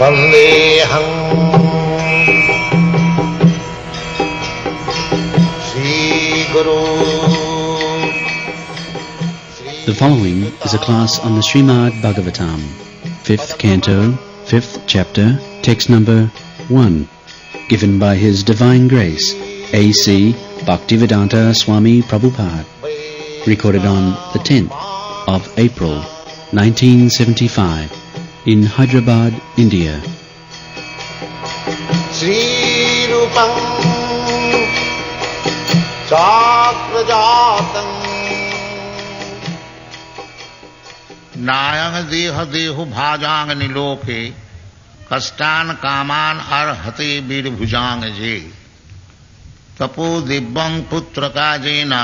Vandeham Sri Guru. The following is a class on the Srimad Bhagavatam, 5th Canto, 5th Chapter, text number 1, given by His Divine Grace, A.C. Bhaktivedanta Swami Prabhupada, recorded on the 10th of April, 1975, in Hyderabad, India. Sri Rupam Chakrajatam नायंग देह देहु भाजांग निलोके कष्टान कामान अर्हते वीर भुजांग जे तपो दिव्यं पुत्र काजेन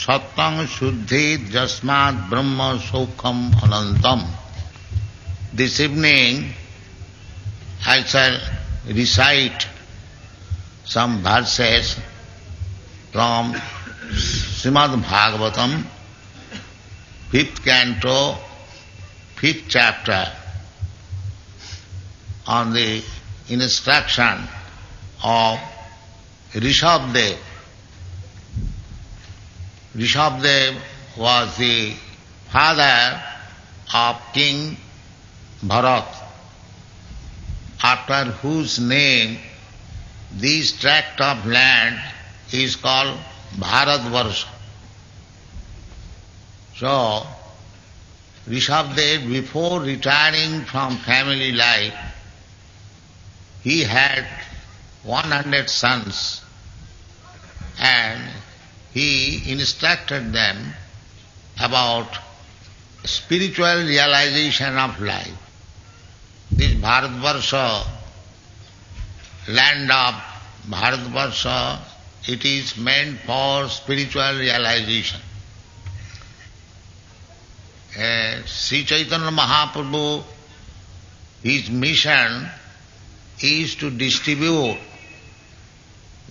सत्तं शुद्धि जस्मात् ब्रह्म सौखम अनंतम. This evening I shall recite some verses from Srimad Bhagavatam, 5th Canto, 5th Chapter, on the instruction of Rishabdev. Rishabdev was the father of King Bharat, after whose name this tract of land is called Bharatvarsha. So, Rishabdev, before retiring from family life, he had 100 sons and he instructed them about spiritual realization of life. This Bharatvarsha, land of Bharatvarsha, it is meant for spiritual realization. Sri Chaitanya Mahaprabhu, his mission is to distribute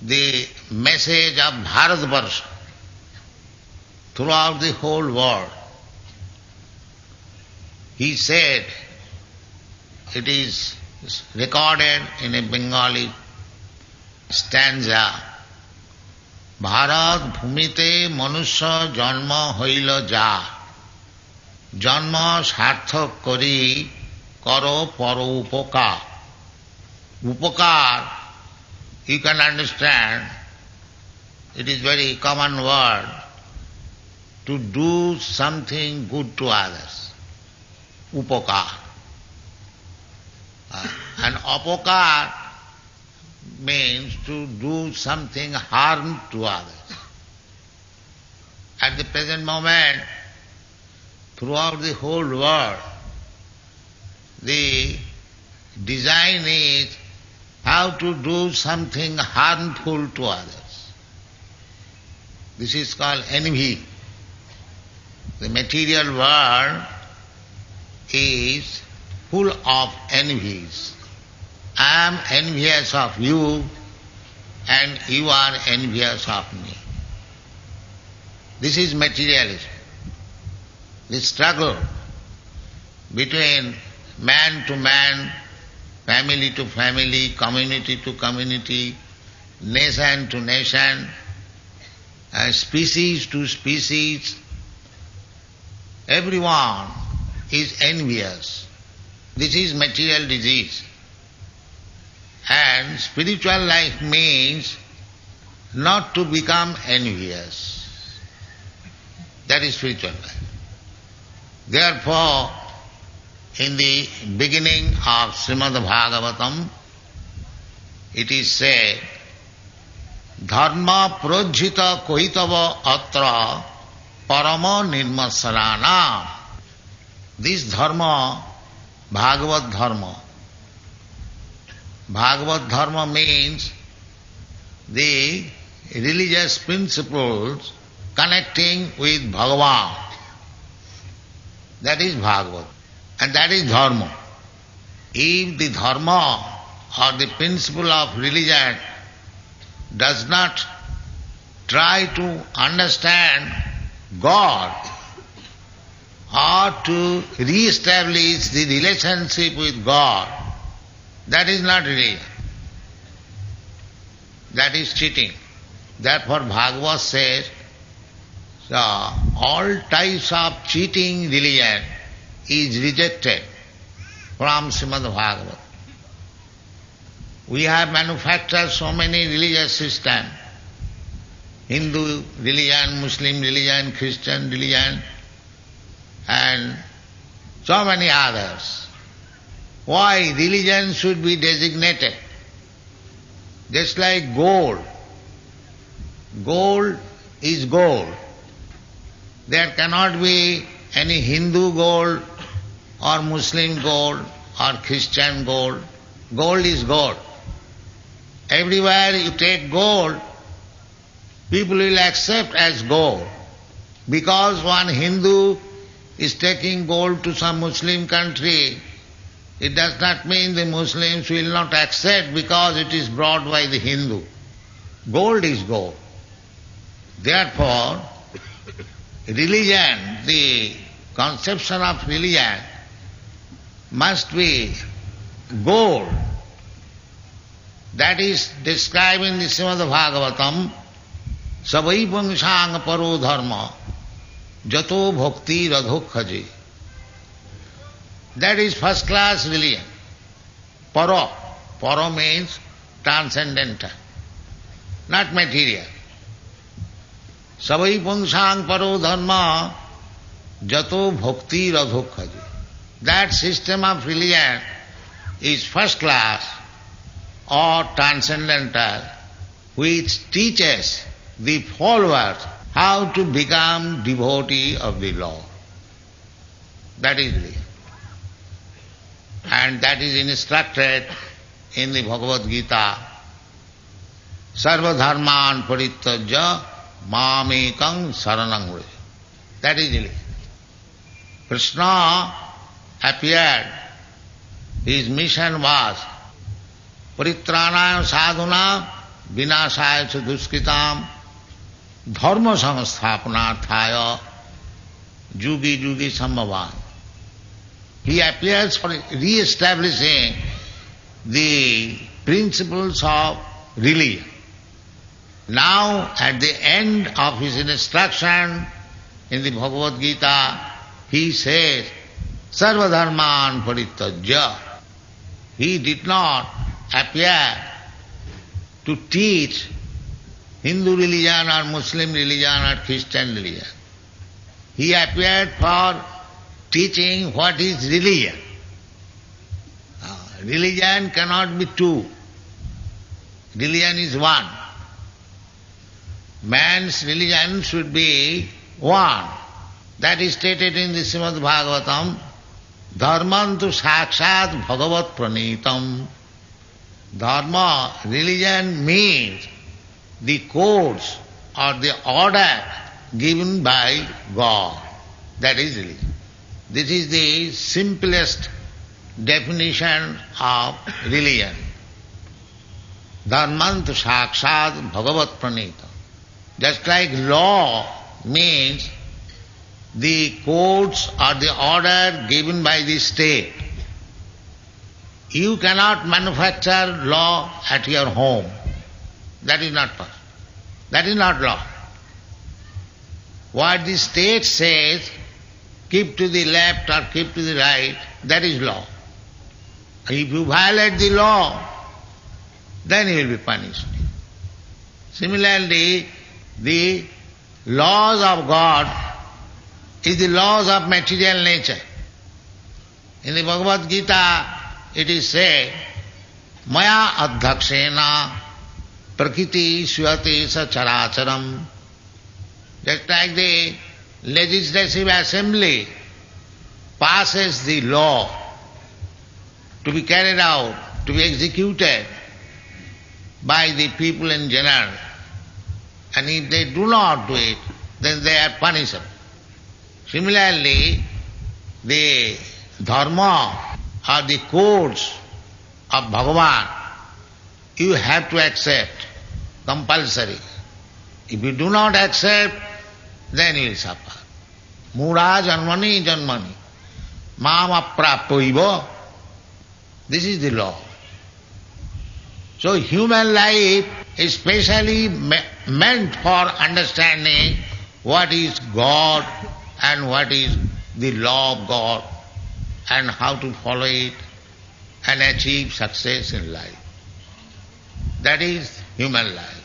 the message of Bharatvarsha throughout the whole world. He said, it is recorded in a Bengali stanza, Bharat bhumite manusya janma hoila ja, janma sarthak kori karo paro upakar. Upakar, you can understand, it is very common word, to do something good to others. Upakar. And apakar means to do something harm to others. At the present moment, throughout the whole world, the design is how to do something harmful to others. This is called envy. The material world is full of envies. I am envious of you and you are envious of me. This is materialism. The struggle between man to man, family to family, community to community, nation to nation, species to species, everyone is envious. This is material disease. And spiritual life means not to become envious. That is spiritual life. Therefore, in the beginning of Srimad Bhagavatam, it is said, Dharma projjita kohitava atra parama nirmasalana. This dharma, Bhagavad dharma. Bhagavad dharma means the religious principles connecting with Bhagavan. That is Bhagavad. And that is dharma. If the dharma or the principle of religion does not try to understand God or to re-establish the relationship with God, That is not religion. That is cheating. Therefore Bhagavad says, all types of cheating religion is rejected from Srimad Bhagavad. We have manufactured so many religious systems, Hindu religion, Muslim religion, Christian religion, and so many others. Why religion should be designated? Just like gold. Gold is gold. There cannot be any Hindu gold or Muslim gold or Christian gold. Gold is gold. Everywhere you take gold, people will accept as gold. Because one Hindu is taking gold to some Muslim country, it does not mean the Muslims will not accept because it is brought by the Hindu. Gold is gold. Therefore, religion, the conception of religion must be gold. That is described in the Srimad Bhagavatam, Savai Pungsang Paro Dharma, Jato Bhakti Radhokhaji. That is first class religion. Paro. Paro means transcendental, not material. Savai Pungsang Paro Dharma, Jato Bhakti Radhokhaji. That system of religion is first class or transcendental, which teaches the followers how to become devotee of the Lord. That is religion. And that is instructed in the Bhagavad Gita. Sarva dharman parittajya mamekam saranam vraja. That is religion. Krishna appeared. His mission was paritranaya sadhuna vinasaya cha duskritam dharma samsthapanarthaya jugi jugi sambhavan. He appears for re-establishing the principles of religion. Now, at the end of his instruction in the Bhagavad Gita, he says, Sarva dharman parittajya. He did not appear to teach Hindu religion or Muslim religion or Christian religion. He appeared for teaching what is religion. Religion cannot be two. Religion is one. Man's religion should be one. That is stated in the Srimad Bhagavatam, Dharmantu sakshat bhagavat pranitam. Dharma, religion means the codes or the order given by God. That is religion. This is the simplest definition of religion. Dharmantu sakshat bhagavat pranitam. Just like law means the codes or the order given by the state. You cannot manufacture law at your home. That is not possible. That is not law. What the state says, keep to the left or keep to the right, that is law. If you violate the law, then you will be punished. Similarly, the laws of God is the laws of material nature. In the Bhagavad Gita, it is said, Maya adhakshena prakriti swati sa characharam. Just like the legislative assembly passes the law to be carried out, to be executed by the people in general. And if they do not do it, then they are punishable. Similarly, the dharma or the codes of Bhagavan, you have to accept, compulsory. If you do not accept, then you will suffer. Mura janmani janmani, mam apraptoiva. This is the law. So human life is specially meant for understanding what is God and what is the law of God and how to follow it and achieve success in life. That is human life.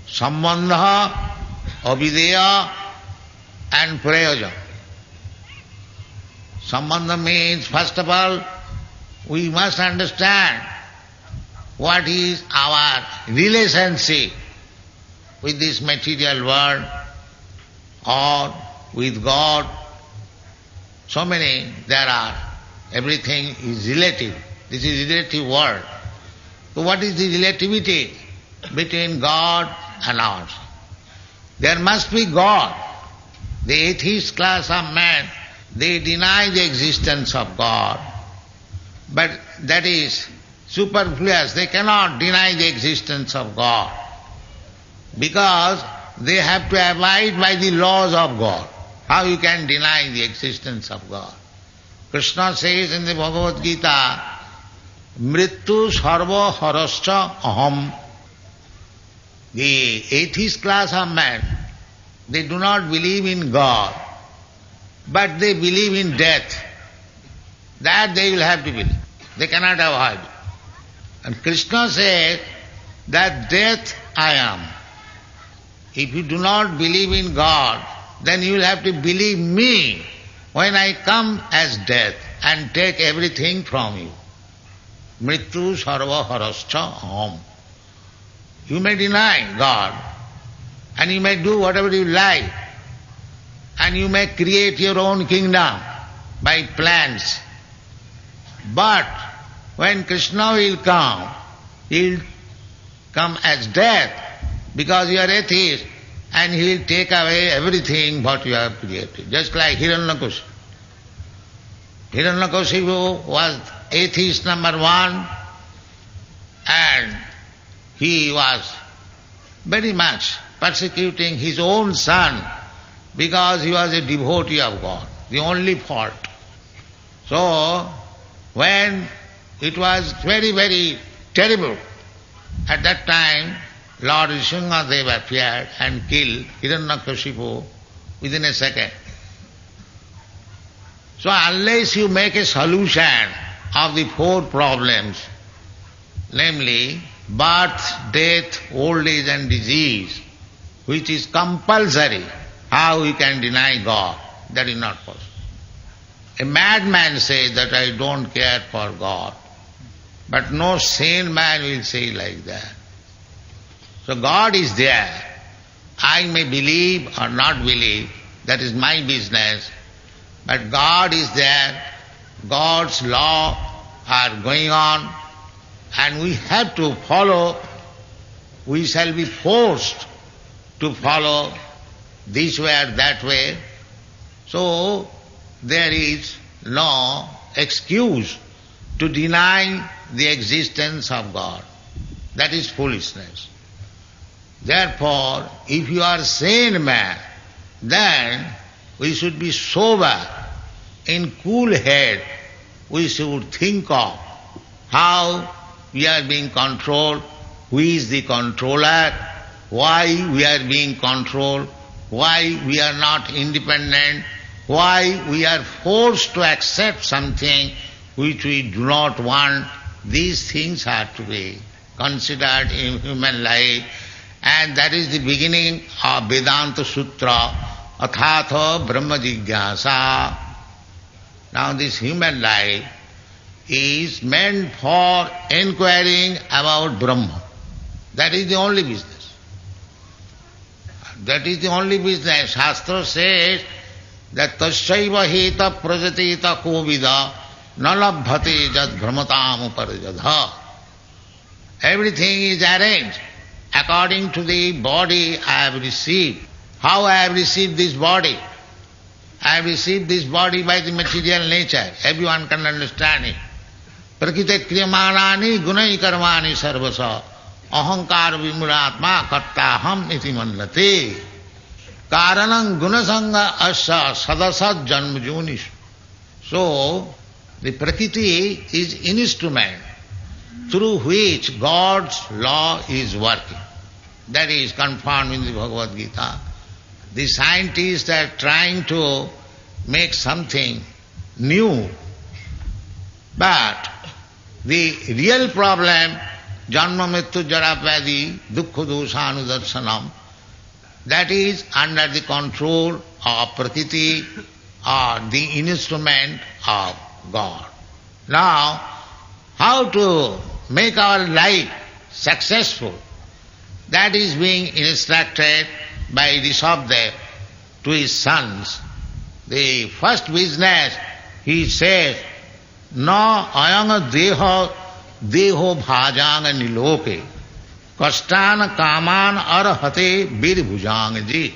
Sambandha, avideya and prayoja. Sambandha means, first of all, we must understand what is our relationship with this material world or with God. So many there are. Everything is relative. This is relative world. So what is the relativity between God and us? There must be God. The atheist class of men, they deny the existence of God. But that is superfluous. They cannot deny the existence of God because they have to abide by the laws of God. How you can deny the existence of God? Krishna says in the Bhagavad Gita, Mrityu sarva harascha aham. The atheist class of men, they do not believe in God, but they believe in death. That they will have to believe. They cannot avoid it. And Krishna says that death I am. If you do not believe in God, then you will have to believe me when I come as death and take everything from you. Mrityu sarva harascha aham. You may deny God and you may do whatever you like and you may create your own kingdom by plans. But when Krishna will come, he will come as death because you are atheist and he will take away everything what you have created. Just like Hiranyakashipu. Hiranyakashipu was atheist number one and he was very much persecuting his own son because he was a devotee of God, the only fault. So, when it was very, very terrible, at that time Lord Nrsimhadev appeared and killed Hiranyakashipu within a second. So unless you make a solution of the four problems, namely birth, death, old age and disease, which is compulsory, how you can deny God? That is not possible. A madman says that I don't care for God, but no sane man will say like that. So God is there. I may believe or not believe, that is my business, but God is there. God's law are going on and we have to follow. We shall be forced to follow this way or that way. So there is no excuse to deny the existence of God. That is foolishness. Therefore, if you are a sane man, then we should be sober, in cool head. We should think of how we are being controlled, who is the controller, why we are being controlled, why we are not independent, why we are forced to accept something which we do not want. These things are to be considered in human life, and that is the beginning of Vedanta Sutra, Athatha Brahma Jigyasa. Now this human life is meant for inquiring about Brahma. That is the only business. That is the only business. Shastra says that tasyaiva heta prajateta kovida nalabhate jad brahmatam uparajadha. Everything is arranged according to the body I have received. How I have received this body? I have received this body by the material nature. Everyone can understand it. Prakite kriyamanani gunai karmani sarvasa ahankar vimuratma kattaham iti manlate karanam gunasanga asya sadasat janmajunish. So, the Prakriti is instrument through which God's law is working. That is confirmed in the Bhagavad Gita. The scientists are trying to make something new, but the real problem, janma mrityu jara vyadi dukkha doshanudarsanam, that is under the control of Prakriti or the instrument of God. Now, how to make our life successful, that is being instructed by Rishabhdev to his sons. The first business, he says, na ayanga deho bhajang niloke kastana kaman arhate birbhujang ji.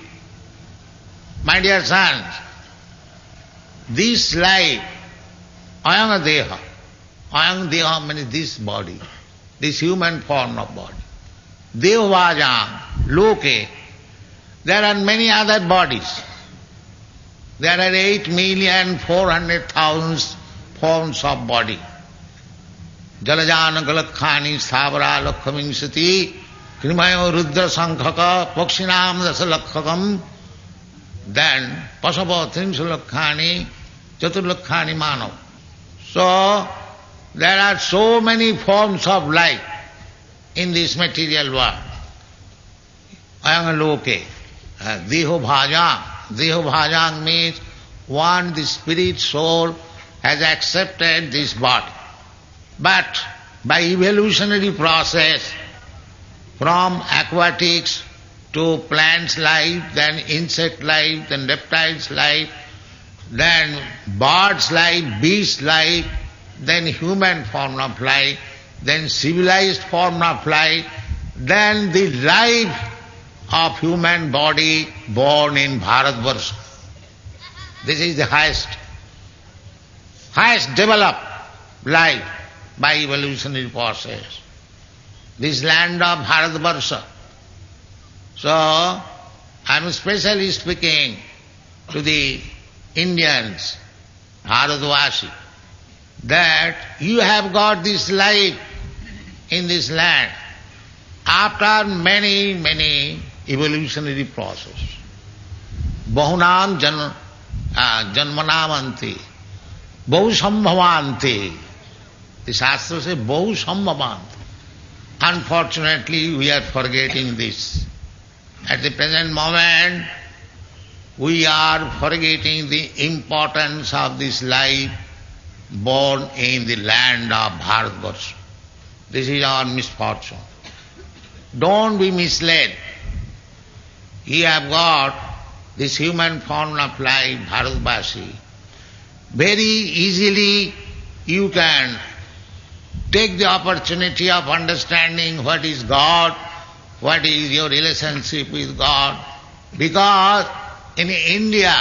My dear sons, this life, ayanga deha means this body, this human form of body. Deho bhajang, loke, there are many other bodies. There are 8,400,000 forms of body. Jalajana galakhani sthavara lakhamimsati krimayo rudra sankhaka pakshinam dasalakhakam, then pasapa trimsalakhani chaturlakhani manav. So, there are so many forms of life in this material world. Ayanga loke, deho bhajang. Deho bhajang means one, the spirit soul has accepted this body. But by evolutionary process, from aquatics to plants life, then insect life, then reptiles life, then birds life, beast life, then human form of life, then civilized form of life, then the life of human body born in Bharatvarsha. This is the highest developed life by evolutionary process. This land of Bharatvarsha. So, I am especially speaking to the Indians, Bharatvashi, that you have got this life in this land after many, many evolutionary process. Bahunam janmanamanti, bahu sambhavanti. The Shastra says bahu sambhavanti. Unfortunately, we are forgetting this. At the present moment, we are forgetting the importance of this life born in the land of Bharatvarsha. This is our misfortune. Don't be misled. You have got this human form of life, Bharatvashi. Very easily you can take the opportunity of understanding what is God, what is your relationship with God. Because in India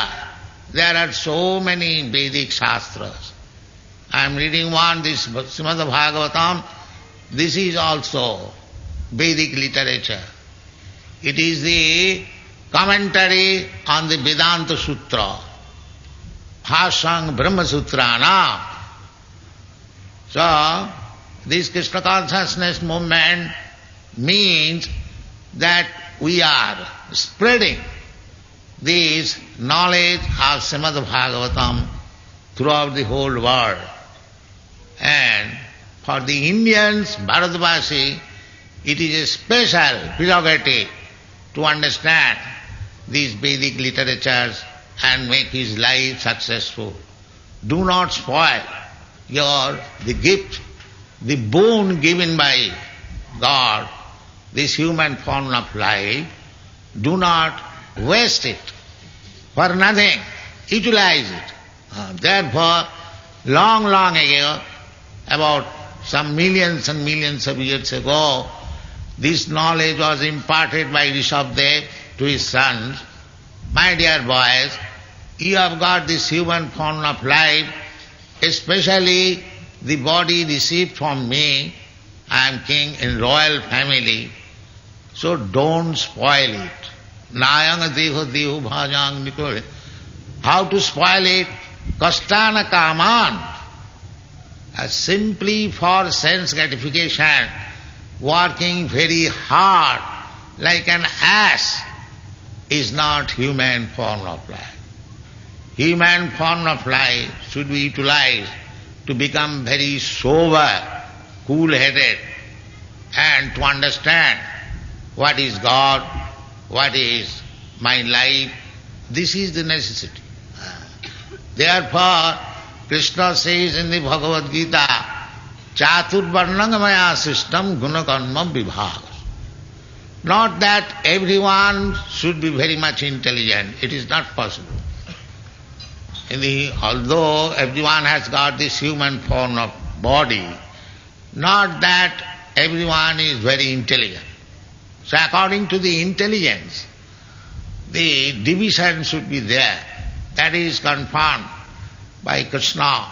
there are so many Vedic Shastras. I am reading one, this Srimad Bhagavatam. This is also Vedic literature. It is the commentary on the Vedanta Sutra, Bhasang Brahma Sutrana. So, this Krishna consciousness movement means that we are spreading this knowledge of Srimad Bhagavatam throughout the whole world. And for the Indians, Bharatvashi, it is a special prerogative to understand these Vedic literatures and make his life successful. Do not spoil the gift, the boon given by God, this human form of life. Do not waste it for nothing. Utilize it. Therefore, long ago, about some millions and millions of years ago, this knowledge was imparted by Rishabhdev to his sons. My dear boys, you have got this human form of life, especially the body received from me. I am king in royal family, so don't spoil it. Nayanga deho deho bhajang nikole. How to spoil it? Kastana kaman. simply for sense gratification, working very hard like an ass, is not human form of life. Human form of life should be utilized to become very sober, cool-headed, and to understand what is God, what is my life. This is the necessity. Therefore, Krishna says in the Bhagavad Gita, Chaturvarnang maya sistam gunakarma vibhaga. Not that everyone should be very much intelligent. It is not possible. Although everyone has got this human form of body, not that everyone is very intelligent. So according to the intelligence, the division should be there. That is confirmed by Krishna.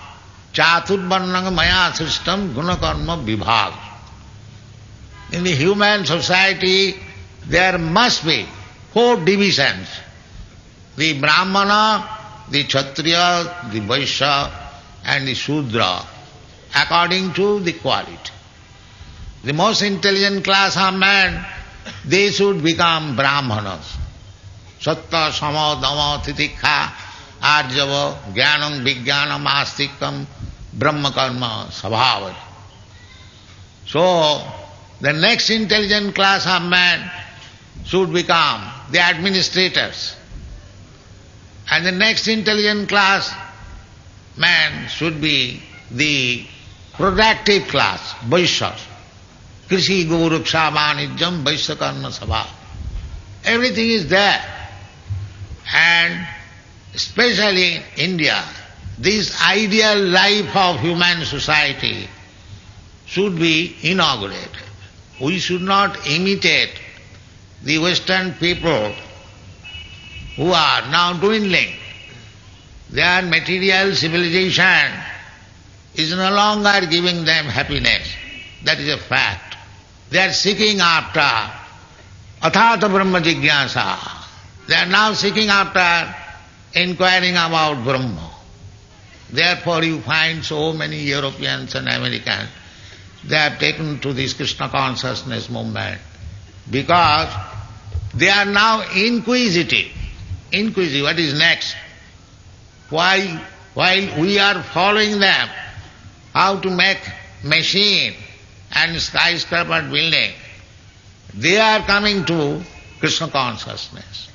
Chaturvarnang maya sistam gunakarma vibhaga. In the human society, there must be 4 divisions. The Brahmana, the Kshatriya, the Vaishya, and the Shudra, according to the quality. The most intelligent class of man, they should become Brahmanas. Satta, Sama, Dhamma, Titikha, Arjava, Jnanam, Vijnanam, Astikam, Brahma Karma, Sabhavari. So, the next intelligent class of man should become the administrators. And the next intelligent class man should be the productive class, Vaishyas. Krishi, Goruksha, Vanijjam, Vaishya Karma Sabha. Everything is there. And especially in India, this ideal life of human society should be inaugurated. We should not imitate the Western people who are now dwindling. Their material civilization is no longer giving them happiness. That is a fact. They are seeking after athata brahma jigyasa. They are now seeking after inquiring about Brahma. Therefore you find so many Europeans and Americans, they have taken to this Krishna consciousness movement because they are now inquisitive. Inquisitive, what is next? While we are following them, how to make machine and skyscraper building, they are coming to Krishna consciousness.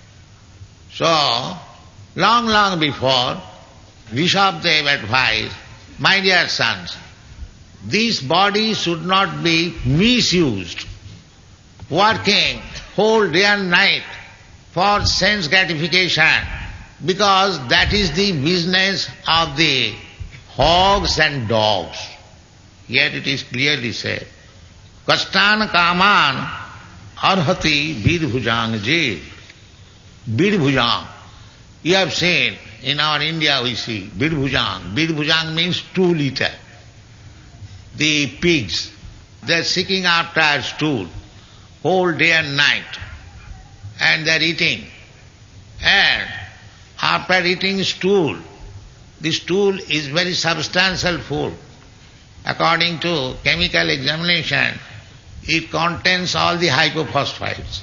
So, long before, Rishabdev advised, my dear sons, this body should not be misused, working whole day and night for sense gratification, because that is the business of the hogs and dogs. Yet it is clearly said, Kastan kaman arhati bidbhujang je. Bidbhujang. You have seen, in our India we see bidbhujang. Bidbhujang means 2 liter. The pigs, they are seeking after stool whole day and night, and they are eating. And after eating stool, the stool is very substantial food. According to chemical examination, it contains all the hypophosphates,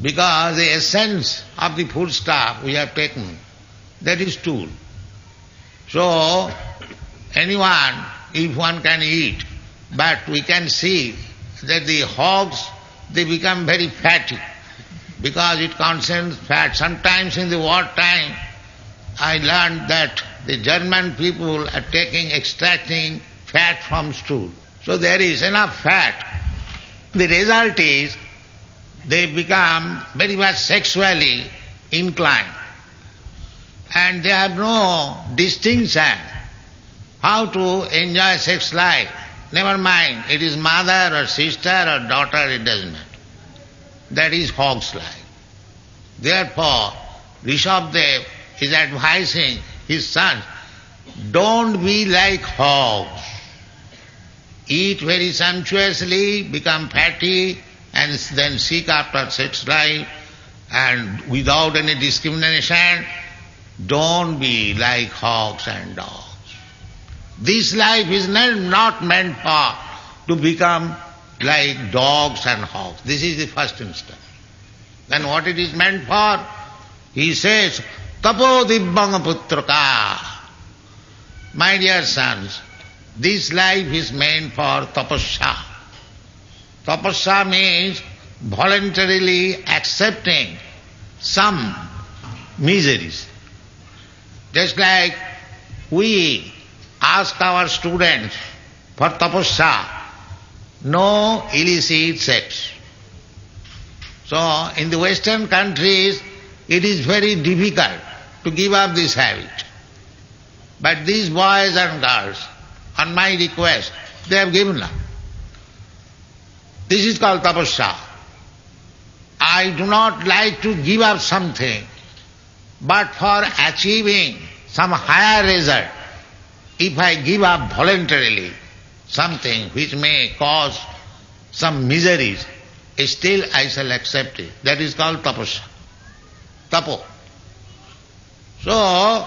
because the essence of the foodstuff we have taken, that is stool. So, anyone, if one can eat, but we can see that the hogs, they become very fatty because it contains fat. Sometimes in the wartime, I learned that the German people are extracting fat from stool. So there is enough fat. The result is they become very much sexually inclined, and they have no distinction how to enjoy sex life. Never mind, it is mother or sister or daughter, it doesn't matter. That is hog's life. Therefore, Rishabdev is advising his sons, don't be like hogs. Eat very sumptuously, become fatty, and then seek after sex life, and without any discrimination. Don't be like hogs and dogs. This life is not meant for to become like dogs and hogs. This is the first instance. Then what it is meant for? He says, Tapo dibbang putraka. My dear sons, this life is meant for tapasya. Tapasya means voluntarily accepting some miseries. Just like we ask our students for tapasya, no illicit sex. So in the Western countries, it is very difficult to give up this habit. But these boys and girls, on my request, they have given up. This is called tapasya. I do not like to give up something, but for achieving some higher result, if I give up voluntarily something which may cause some miseries, still I shall accept it. That is called tapasya. Tapo. So,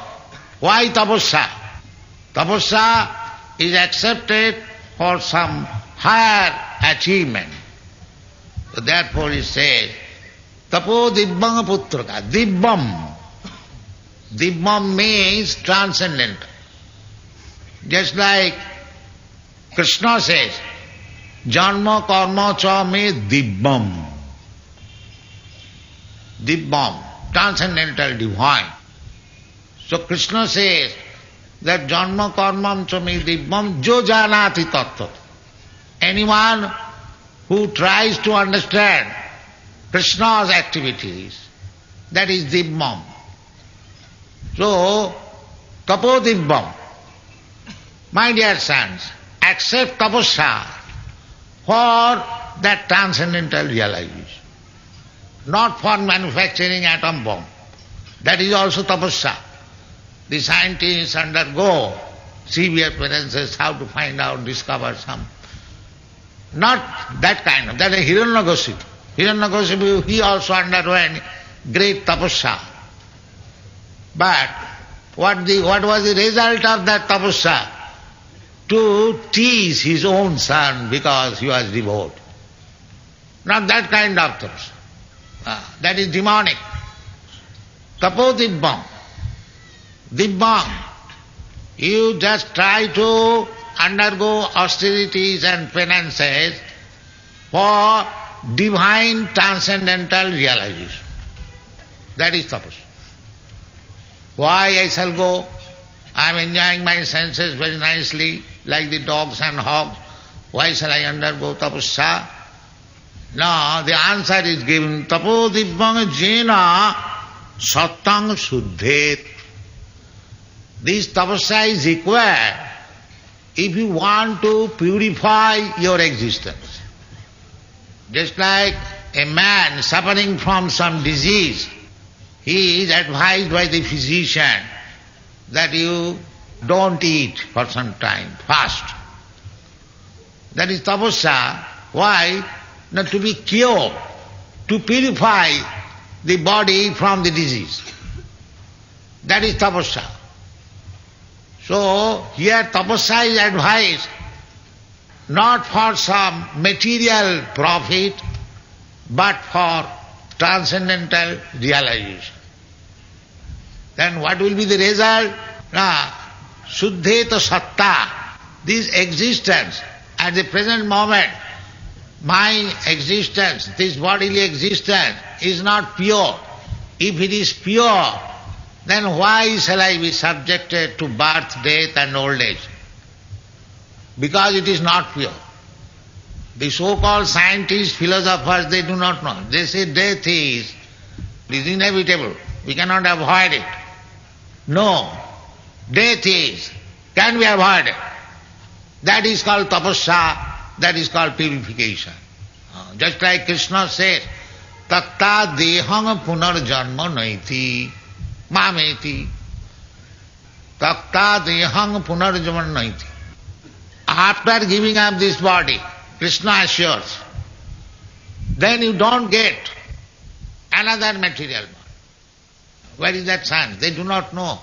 why tapasya? Tapasya is accepted for some higher achievement. So therefore he says, Tapo dibbang putraka. Dibbam. Dibbam means transcendental. Just like Krishna says, Janma karma cha me dibbam. Dibbam, transcendental, divine. So Krishna says that Janma karma cha me dibbam jo janati tattva. Anyone who tries to understand Krishna's activities, that is dibbam. So, tapo dibbam. My dear sons, accept tapasya for that transcendental realization, not for manufacturing atom bomb. That is also tapasya. The scientists undergo severe penances how to find out, discover some. Not that kind of, that is Hiranyakasipu. Hiranyakasipu, he also underwent great tapasya. But what was the result of that tapasya? To tease his own son because he was devout. Not that kind of tapasya. That is demonic. Tapo dibbam. Dibbam. You just try to undergo austerities and penances for divine transcendental realization. That is tapasya. Why I shall go? I am enjoying my senses very nicely, like the dogs and hogs. Why shall I undergo tapasya? No, the answer is given. Tapo dibbang jena sattang suddhet. This tapasya is required if you want to purify your existence. Just like a man suffering from some disease, he is advised by the physician that you don't eat for some time, fast. That is tapasya. Why? Not to be cured, to purify the body from the disease. That is tapasya. So here tapasya is advised not for some material profit, but for transcendental realization. Then what will be the result? Suddheta satta. This existence, at the present moment, my existence, this bodily existence is not pure. If it is pure, then why shall I be subjected to birth, death and old age? Because it is not pure. The so-called scientists, philosophers, they do not know. They say death is inevitable. We cannot avoid it. No. Death can be avoided. That is called tapasya, that is called purification. Just like Krishna says, Tatta dehang punarjanma naiti mameti. Tatta dehang punarjanma naiti. After giving up this body, Krishna assures, then you don't get another material body. Where is that science? They do not know.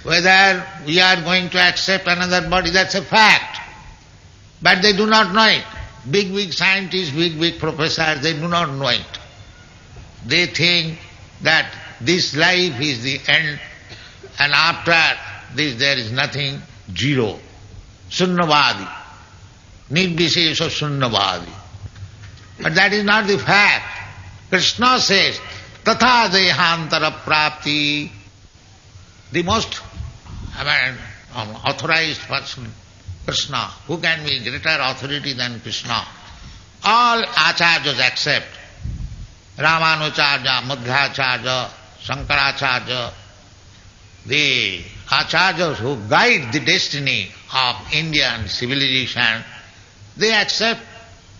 whether we are going to accept another body, that's a fact. But they do not know it. Big scientists, big professors, they do not know it. They think that this life is the end and after this there is nothing, zero. Sunnavadi. Nirvishesha sunnavadi. But that is not the fact. Krishna says, tatha dehantara prapti. The most authorized person, Krishna. Who can be greater authority than Krishna? All acharyas accept. Ramanucharya, Madhvacharya, Shankaracharya, the acharyas who guide the destiny of Indian civilization, they accept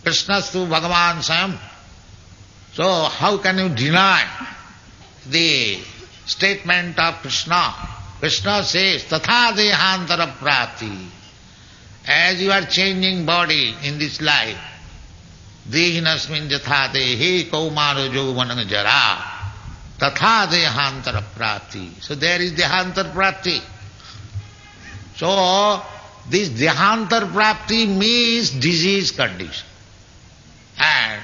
Krishnastu Bhagavan Swayam. So how can you deny the statement of Krishna? Krishna says, tatha dehantara prapti. As you are changing body in this life, dehinasmin jatha dehi kaumaro jovanam jara, tatha dehantara prapti. So there is dehantar prapti. So this dehantar prapti means disease condition. And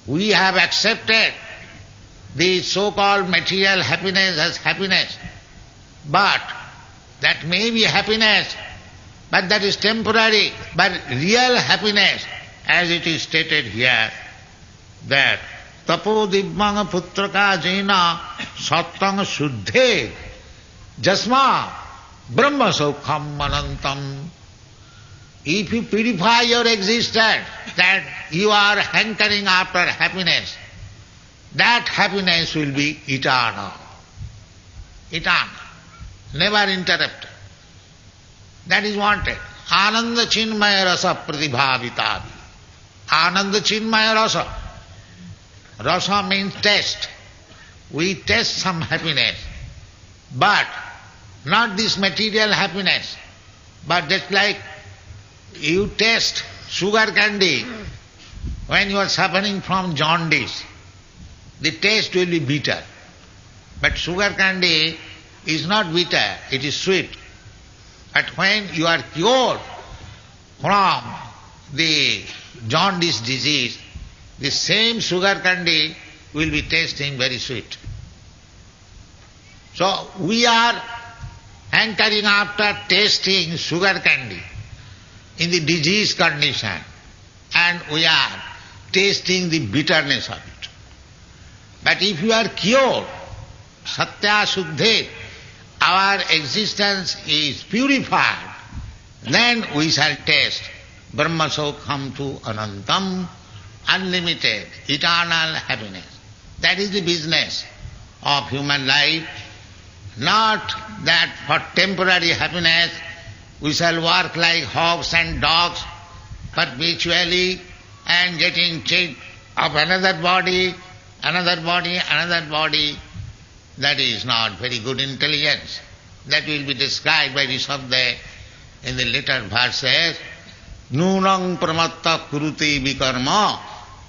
we have accepted the so-called material happiness as happiness. But that may be happiness, but that is temporary. But real happiness, as it is stated here, that tapo dibbang putraka jena sattang suddhe jasma brahma saukham anantam. If you purify your existence, that you are hankering after happiness, that happiness will be eternal. Eternal. Never interrupted. That is wanted. Ananda chinmaya rasa pratibhavitavi. Ananda chinmaya rasa. Rasa means taste. We taste some happiness, but not this material happiness, but just like you taste sugar candy when you are suffering from jaundice. The taste will be bitter. But sugar candy is not bitter, it is sweet. But when you are cured from the jaundice disease, the same sugar candy will be tasting very sweet. So we are hankering after tasting sugar candy in the disease condition, and we are tasting the bitterness of it. But if you are cured, satya suddhe, our existence is purified, then we shall taste Brahma Sokham tu Anantam, unlimited, eternal happiness. That is the business of human life, not that for temporary happiness we shall work like hogs and dogs perpetually and getting change of another body, another body, another body. That is not very good intelligence. That will be described by Rishabde in the later verses. Nunang pramatta kuruti vikarma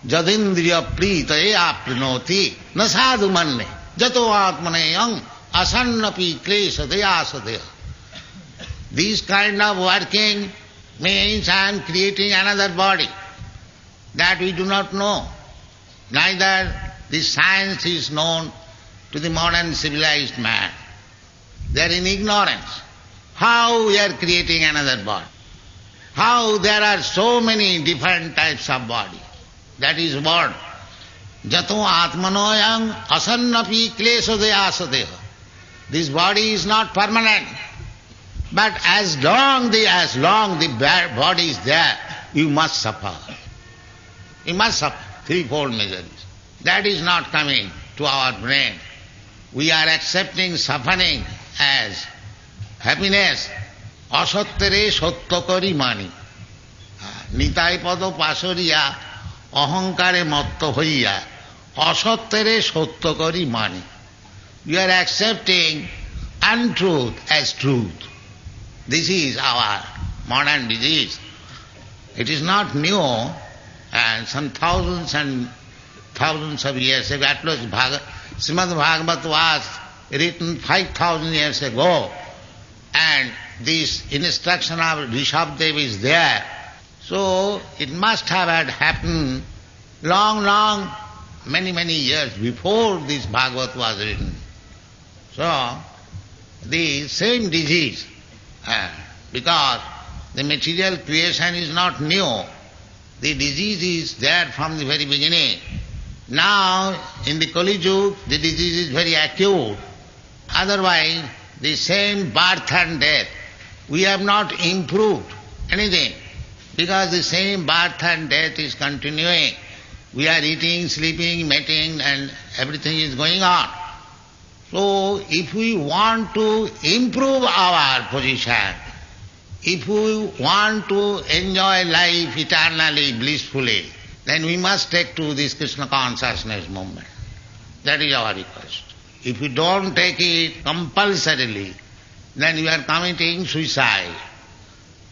jadindriya pritaye aprinoti nasadu manne jato atmaneyang asannapi klesha deyasadeya. This kind of working means I am creating another body. That we do not know. Neither this science is known to the modern civilized man. They are in ignorance. How we are creating another body? How there are so many different types of body? That is what? Jato atmanoyang asannapi kleshadeyasadeha. This body is not permanent. But as long the body is there, you must suffer. You must suffer threefold miseries. That is not coming to our brain. We are accepting suffering as happiness. Asattere sattokari mani. Nitai pado pasoriya ahankare matto hoiya. Asattere sattokari mani. You are accepting untruth as truth. This is our modern disease. It is not new, and some thousands and thousands of years ago, at least Srimad Bhagavat was written 5,000 years ago, and this instruction of Rishabdev is there. So it must have had happened long, many years before this Bhagavad was written. So the same disease, because the material creation is not new, the disease is there from the very beginning. Now in the Kali Yuga the disease is very acute. Otherwise the same birth and death, we have not improved anything, because the same birth and death is continuing. We are eating, sleeping, mating, and everything is going on. So if we want to improve our position, if we want to enjoy life eternally, blissfully, then we must take to this Krishna consciousness movement. That is our request. If you don't take it compulsorily, then you are committing suicide.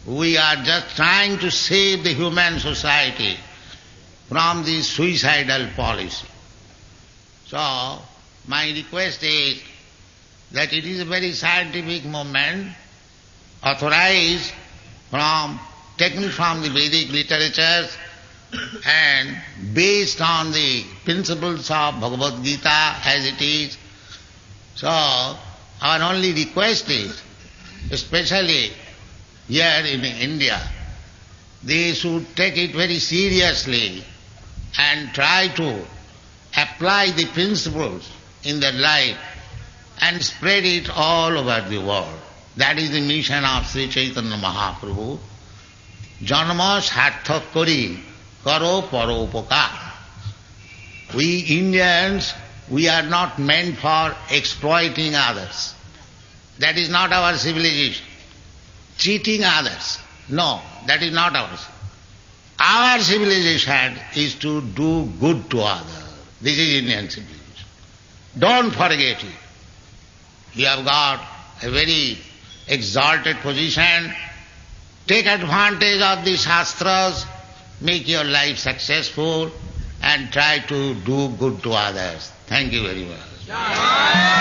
We are just trying to save the human society from this suicidal policy. So, my request is that it is a very scientific movement, authorized taken from the Vedic literatures and based on the principles of Bhagavad Gita as it is. So, our only request is, especially here in India, they should take it very seriously and try to apply the principles in their life and spread it all over the world. That is the mission of Sri Chaitanya Mahaprabhu. Janma sarthak kori karo paropakar. We Indians, we are not meant for exploiting others. That is not our civilization. Cheating others. No, that is not ours. Our civilization is to do good to others. This is Indian civilization. Don't forget it. You have got a very exalted position. Take advantage of the Shastras, make your life successful, and try to do good to others. Thank you very much.